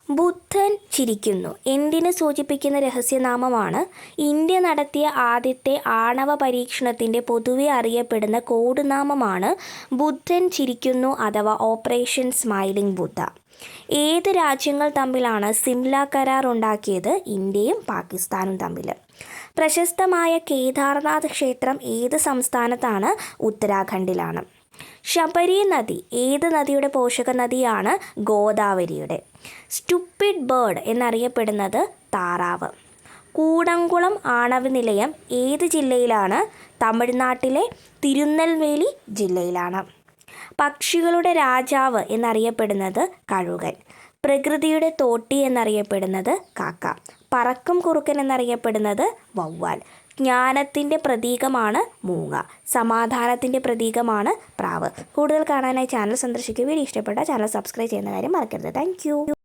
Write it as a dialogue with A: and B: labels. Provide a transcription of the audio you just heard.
A: ബുദ്ധൻ ചിരിക്കുന്നു എന്തിനെ സൂചിപ്പിക്കുന്ന രഹസ്യനാമമാണ്? ഇന്ത്യ നടത്തിയ ആദ്യത്തെ ആണവ പരീക്ഷണത്തിൻ്റെ പൊതുവെ അറിയപ്പെടുന്ന കോഡ് നാമമാണ് ബുദ്ധൻ ചിരിക്കുന്നു അഥവാ ഓപ്പറേഷൻ സ്മൈലിംഗ് ബുദ്ധ. ഏത് രാജ്യങ്ങൾ തമ്മിലാണ് സിംല കരാർ ഉണ്ടാക്കിയത്? ഇന്ത്യയും പാകിസ്ഥാനും തമ്മിൽ. പ്രശസ്തമായ കേദാർനാഥ് ക്ഷേത്രം ഏത് സംസ്ഥാനത്താണ്? ഉത്തരാഖണ്ഡിലാണ്. ശബരി നദി ഏത് നദിയുടെ പോഷക നദിയാണ്? ഗോദാവരിയുടെ. സ്റ്റുപ്പിഡ് ബേർഡ് എന്നറിയപ്പെടുന്നത് താറാവ്. കൂടംകുളം ആണവ നിലയം ഏത് ജില്ലയിലാണ്? തമിഴ്നാട്ടിലെ തിരുനെൽവേലി ജില്ലയിലാണ്. പക്ഷികളുടെ രാജാവ് എന്നറിയപ്പെടുന്നത് കഴുകൻ. പ്രകൃതിയുടെ തോട്ടി എന്നറിയപ്പെടുന്നത് കാക്ക. പറക്കും കുറുക്കൻ എന്നറിയപ്പെടുന്നത് വവ്വാൽ. ജ്ഞാനത്തിൻ്റെ പ്രതീകമാണ് മൂങ്ങ. സമാധാനത്തിൻ്റെ പ്രതീകമാണ് പ്രാവ്. കൂടുതൽ കാണാനായി ചാനൽ സന്ദർശിക്കുക. വീഡിയോ ഇഷ്ടപ്പെട്ടാൽ ചാനൽ സബ്സ്ക്രൈബ് ചെയ്യുന്ന കാര്യം മറക്കരുത്. താങ്ക്